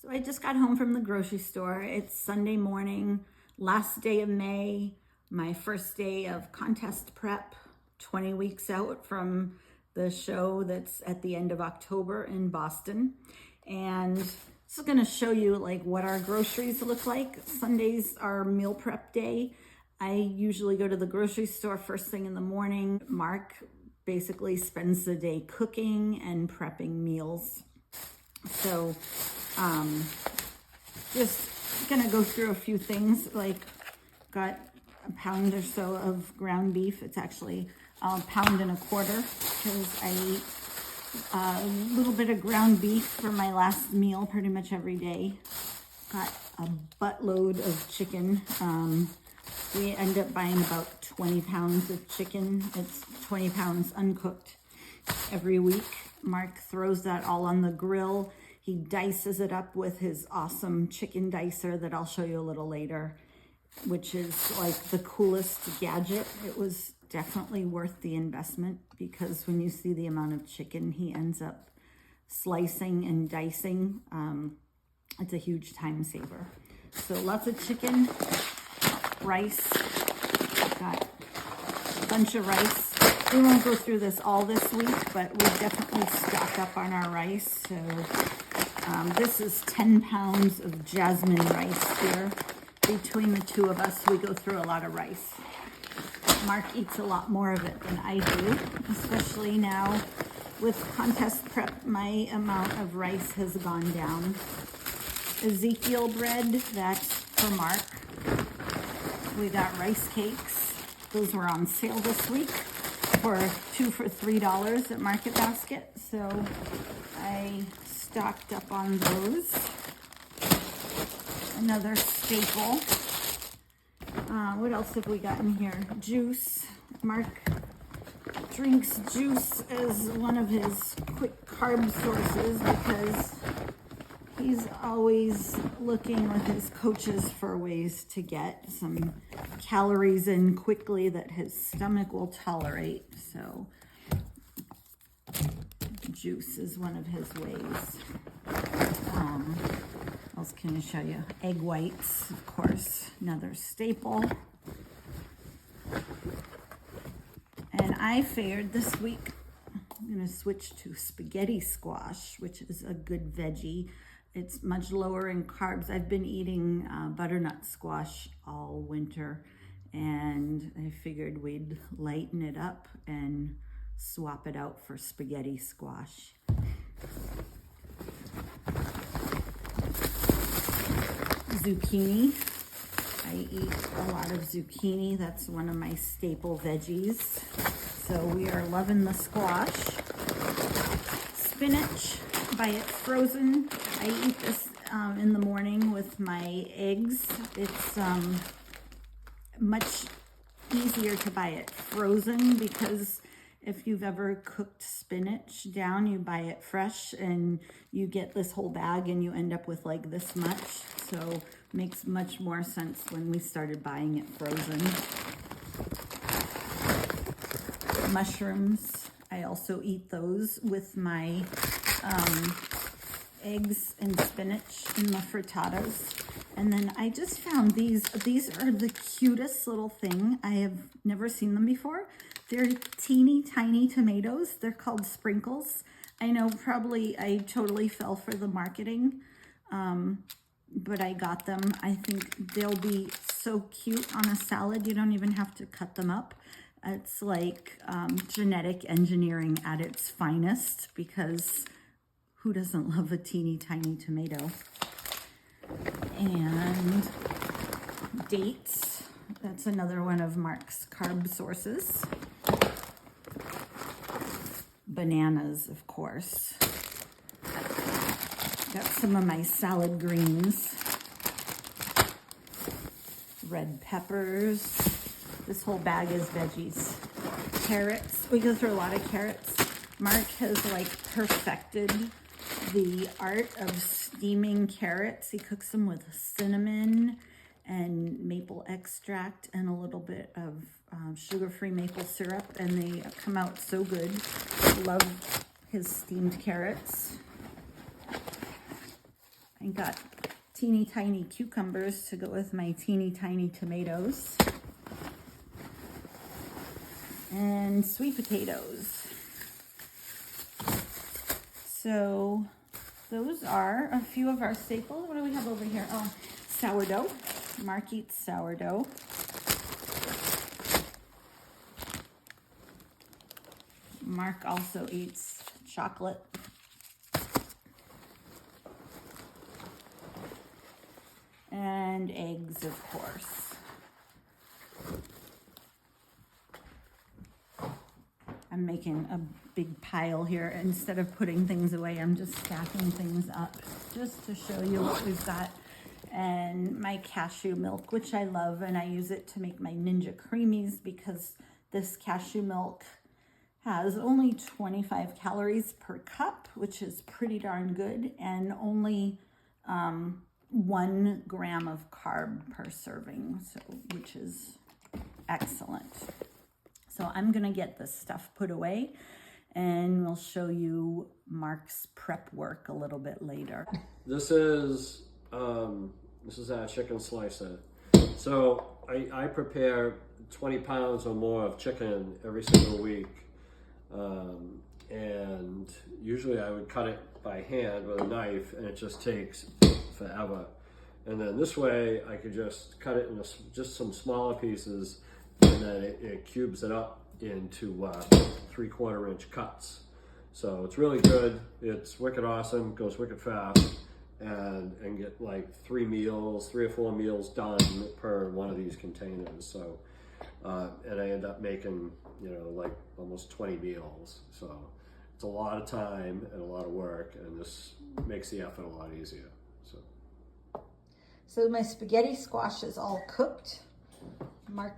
So I just got home from the grocery store. It's Sunday morning, last day of May, my first day of contest prep, 20 weeks out from the show that's at the end of October in Boston. And this is gonna show you like what our groceries look like. Sundays are meal prep day. I usually go to the grocery store first thing in the morning. Mark basically spends the day cooking and prepping meals. So just gonna go through a few things, like got a pound or so of ground beef. It's actually a pound and a quarter because I eat a little bit of ground beef for my last meal pretty much every day. Got a buttload of chicken. We end up buying about 20 pounds of chicken. It's 20 pounds uncooked every week. Mark throws that all on the grill. He dices it up with his awesome chicken dicer that I'll show you a little later, which is like the coolest gadget. It was definitely worth the investment because when you see the amount of chicken he ends up slicing and dicing, it's a huge time saver. So lots of chicken, rice, got a bunch of rice. We won't go through this all this week, but we definitely stock up on our rice. So this is 10 pounds of jasmine rice here. Between the two of us, we go through a lot of rice. Mark eats a lot more of it than I do, especially now with contest prep, my amount of rice has gone down. Ezekiel bread, that's for Mark. We got rice cakes. Those were on sale this week for 2 for $3 at Market Basket. So I stocked up on those. Another staple. What else have we got in here? Juice. Mark drinks juice as one of his quick carb sources because he's always looking with his coaches for ways to get some calories in quickly that his stomach will tolerate. So juice is one of his ways. What else can I show you? Egg whites, of course, another staple. And I figured this week I'm gonna switch to spaghetti squash, which is a good veggie. It's much lower in carbs. I've been eating butternut squash all winter, and I figured we'd lighten it up and swap it out for spaghetti squash. Zucchini. I eat a lot of zucchini. That's one of my staple veggies. So we are loving the squash. Spinach, buy it frozen. I eat this in the morning with my eggs. It's much easier to buy it frozen because if you've ever cooked spinach down, you buy it fresh and you get this whole bag and you end up with like this much. So it makes much more sense when we started buying it frozen. Mushrooms, I also eat those with my eggs and spinach in the frittatas. And then I just found these are the cutest little thing. I have never seen them before. They're teeny tiny tomatoes. They're called sprinkles. I know probably I totally fell for the marketing, but I got them. I think they'll be so cute on a salad. You don't even have to cut them up. It's like genetic engineering at its finest, because who doesn't love a teeny tiny tomato? And dates. That's another one of Mark's carb sources. Bananas, of course. Got some of my salad greens. Red peppers. This whole bag is veggies. Carrots. We go through a lot of carrots. Mark has like perfected the art of steaming carrots. He cooks them with cinnamon and maple extract and a little bit of sugar-free maple syrup, and they come out so good. Love his steamed carrots. I got teeny tiny cucumbers to go with my teeny tiny tomatoes. And sweet potatoes. So those are a few of our staples. What do we have over here? Oh, sourdough. Mark eats sourdough. Mark also eats chocolate. And eggs, of course. I'm making a big pile here. Instead of putting things away, I'm just stacking things up just to show you what we've got. And my cashew milk, which I love, and I use it to make my Ninja Creamies because this cashew milk has only 25 calories per cup, which is pretty darn good, and only 1 gram of carb per serving, so which is excellent. So I'm gonna get this stuff put away, and we'll show you Mark's prep work a little bit later. This is our chicken slicer. So I prepare 20 pounds or more of chicken every single week. And usually I would cut it by hand with a knife, and it just takes forever. And then this way I could just cut it into just some smaller pieces, and then it cubes it up into 3/4 inch cuts. So it's really good. It's wicked awesome, goes wicked fast, and get like 3 or 4 meals done per one of these containers. So and I end up making, like almost 20 meals. So it's a lot of time and a lot of work, and this makes the effort a lot easier. So my spaghetti squash is all cooked. Mark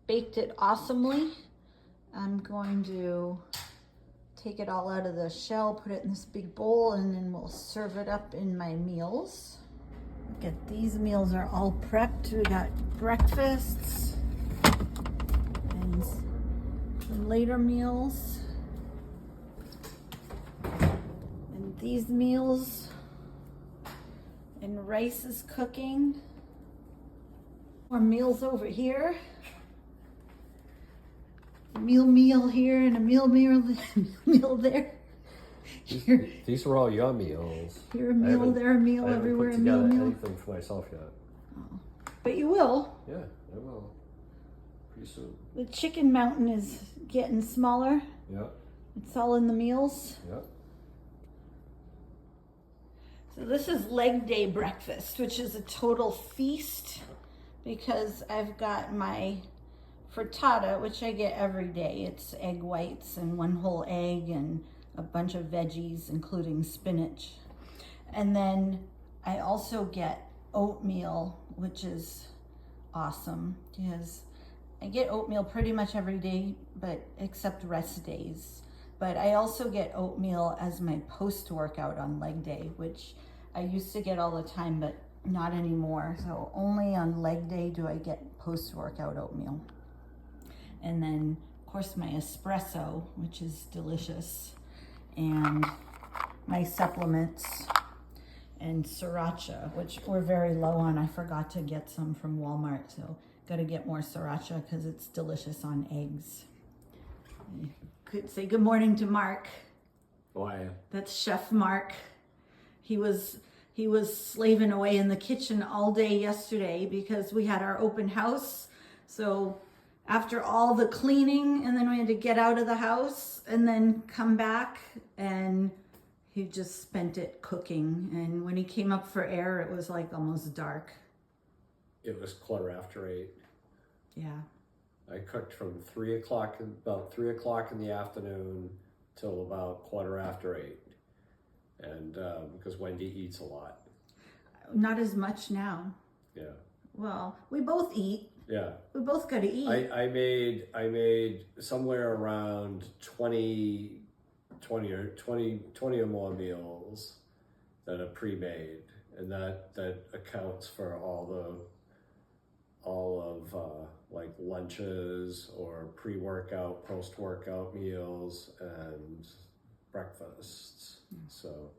baked it awesomely. I'm going to take it all out of the shell, put it in this big bowl, and then we'll serve it up in my meals. Look at these meals are all prepped. We got breakfasts and some later meals. And these meals, and rice is cooking. More meals over here. A meal here and a meal there. Here. These are all your meals. Here a meal, there a meal, everywhere a meal. I haven't put together anything for myself yet. Oh. But you will. Yeah, I will. Pretty soon. The chicken mountain is getting smaller. Yeah. It's all in the meals. Yeah. So this is leg day breakfast, which is a total feast because I've got my frittata, which I get every day. It's egg whites and 1 whole egg and a bunch of veggies, including spinach. And then I also get oatmeal, which is awesome because I get oatmeal pretty much every day, but except rest days. But I also get oatmeal as my post-workout on leg day, which I used to get all the time, but not anymore. So only on leg day do I get post-workout oatmeal. And then, of course, my espresso, which is delicious, and my supplements, and sriracha, which we're very low on. I forgot to get some from Walmart, so got to get more sriracha because it's delicious on eggs. Could say good morning to Mark. Why? That's Chef Mark. He was slaving away in the kitchen all day yesterday because we had our open house. So after all the cleaning, and then we had to get out of the house and then come back, and he just spent it cooking. And when he came up for air, it was like almost dark. It was 8:15. Yeah. I cooked from about 3 o'clock in the afternoon till about 8:15. And because Wendy eats a lot. Not as much now. Yeah. Well, we both eat. Yeah. We both got to eat. I made somewhere around 20 or more meals that are pre-made, and that accounts for all of like lunches or pre-workout, post-workout meals and breakfasts. So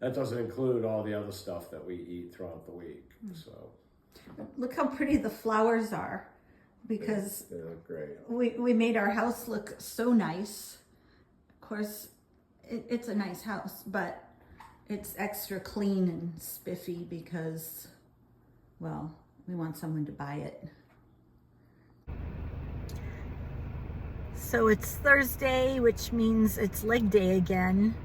that doesn't include all the other stuff that we eat throughout the week. So Look how pretty the flowers are, because yeah, great. we made our house look so nice. Of course, it's a nice house, but it's extra clean and spiffy because, well, we want someone to buy it. So it's Thursday, which means it's leg day again.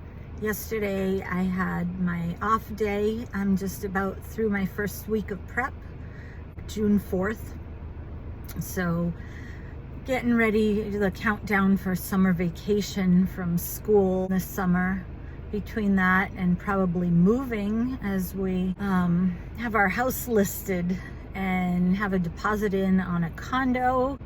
Yesterday I had my off day. I'm just about through my first week of prep, June 4th. So getting ready, the countdown for summer vacation from school this summer. Between that and probably moving, as we have our house listed and have a deposit in on a condo.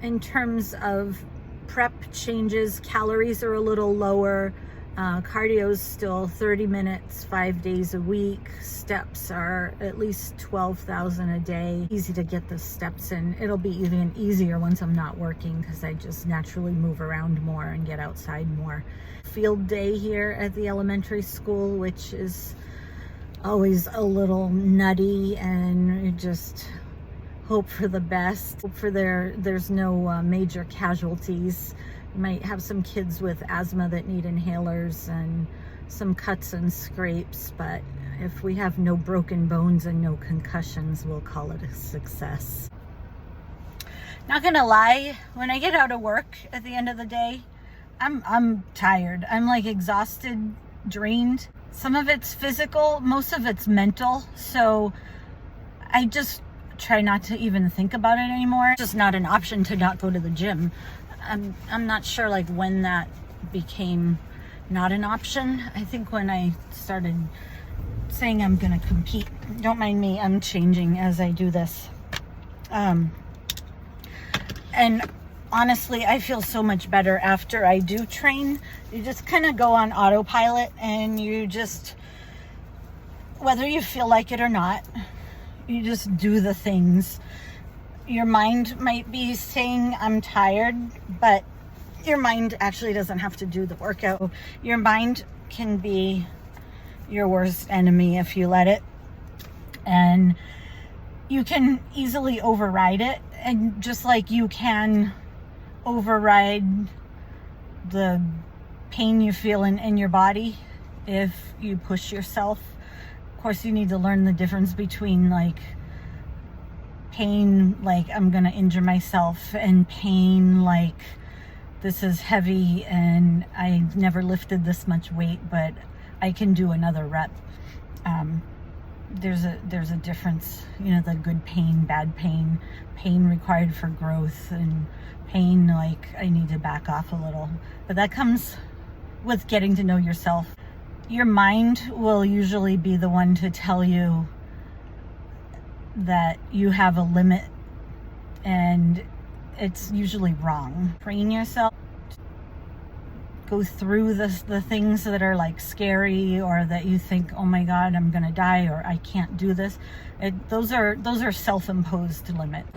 In terms of prep changes, calories are a little lower. Cardio's still 30 minutes, 5 days a week. Steps are at least 12,000 a day. Easy to get the steps in. It'll be even easier once I'm not working because I just naturally move around more and get outside more. Field day here at the elementary school, which is always a little nutty, and you just hope for the best. Hope for there's no major casualties. You might have some kids with asthma that need inhalers and some cuts and scrapes, but if we have no broken bones and no concussions, we'll call it a success. Not gonna lie, when I get out of work at the end of the day, I'm tired. I'm like exhausted, drained. Some of it's physical, most of it's mental. So I just try not to even think about it anymore. It's just not an option to not go to the gym. I'm not sure like when that became not an option. I think when I started saying I'm gonna compete. Don't mind me, I'm changing as I do this. And honestly, I feel so much better after I do train. You just kind of go on autopilot and you just, whether you feel like it or not, you just do the things. Your mind might be saying, I'm tired, but your mind actually doesn't have to do the workout. Your mind can be your worst enemy if you let it. And you can easily override it. And just like you can override the pain you feel in your body if you push yourself. Of course, you need to learn the difference between like pain, like I'm gonna injure myself, and pain like this is heavy and I've never lifted this much weight, but I can do another rep. There's a difference, you know, the good pain, bad pain, pain required for growth, and pain like I need to back off a little. But that comes with getting to know yourself. Your mind will usually be the one to tell you that you have a limit, and it's usually wrong. Train yourself. Go through the things that are like scary, or that you think, oh my God, I'm gonna die, or I can't do this. Those are self-imposed limits.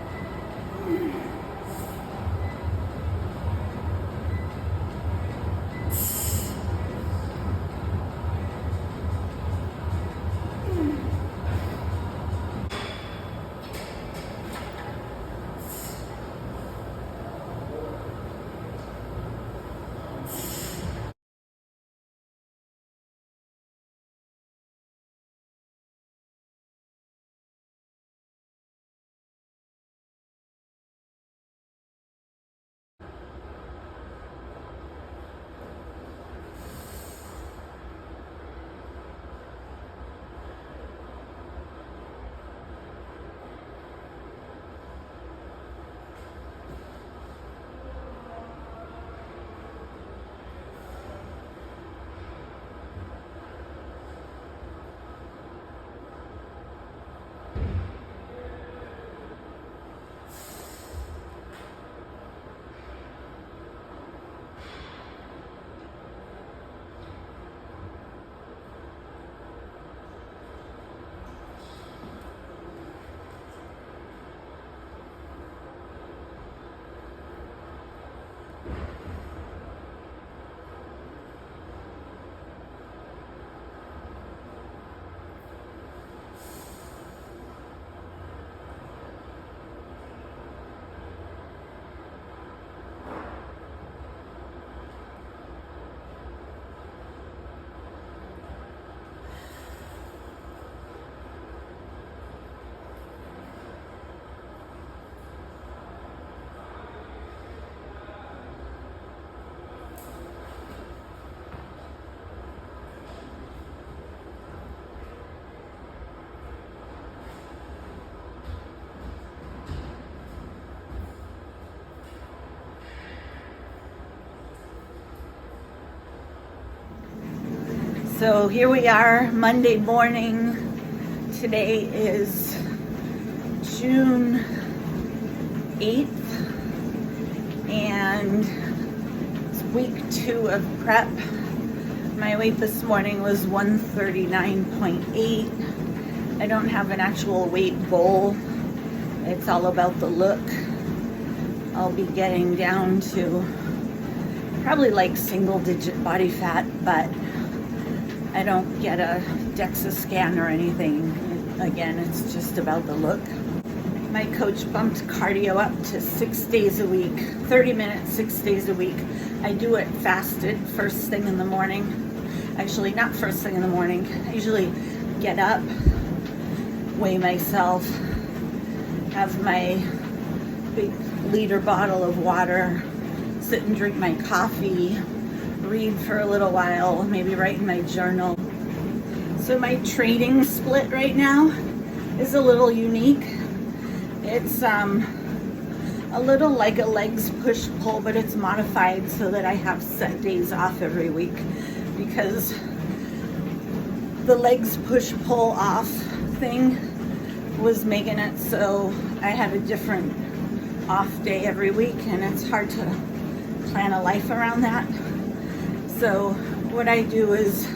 So here we are, Monday morning. Today is June 8th, and it's week 2 of prep. My weight this morning was 139.8. I don't have an actual weight goal. It's all about the look. I'll be getting down to probably like single-digit body fat, but I don't get a DEXA scan or anything. Again, it's just about the look. My coach bumped cardio up to 6 days a week, 30 minutes, 6 days a week. I do it fasted first thing in the morning. Actually, not first thing in the morning. I usually get up, weigh myself, have my big liter bottle of water, sit and drink my coffee, read for a little while, maybe write in my journal. So my training split right now is a little unique. It's a little like a legs push-pull, but it's modified so that I have set days off every week, because the legs push-pull off thing was making it so I had a different off day every week, and it's hard to plan a life around that. So what I do is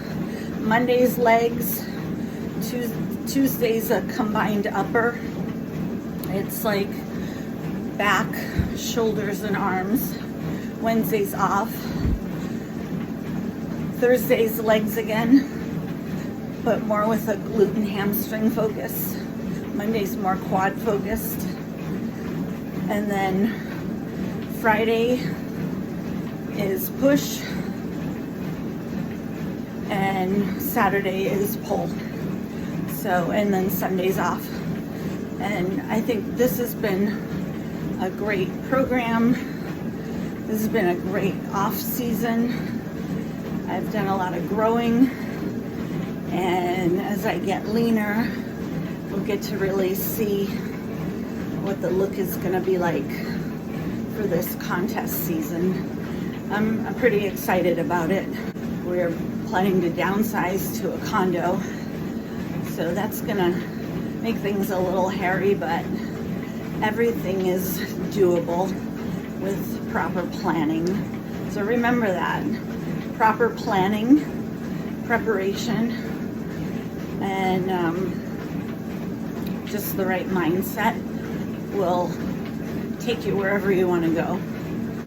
Monday's legs, Tuesday's a combined upper. It's like back, shoulders, and arms. Wednesday's off. Thursday's legs again, but more with a glute and hamstring focus. Monday's more quad focused. And then Friday is push, and Saturday is pull. So, and then Sunday's off. And I think this has been a great program. This has been a great off season. I've done a lot of growing, and as I get leaner, we'll get to really see what the look is going to be like for this contest season. I'm pretty excited about it. We're planning to downsize to a condo, so that's gonna make things a little hairy, but everything is doable with proper planning. So remember that. Proper planning, preparation, and just the right mindset will take you wherever you want to go.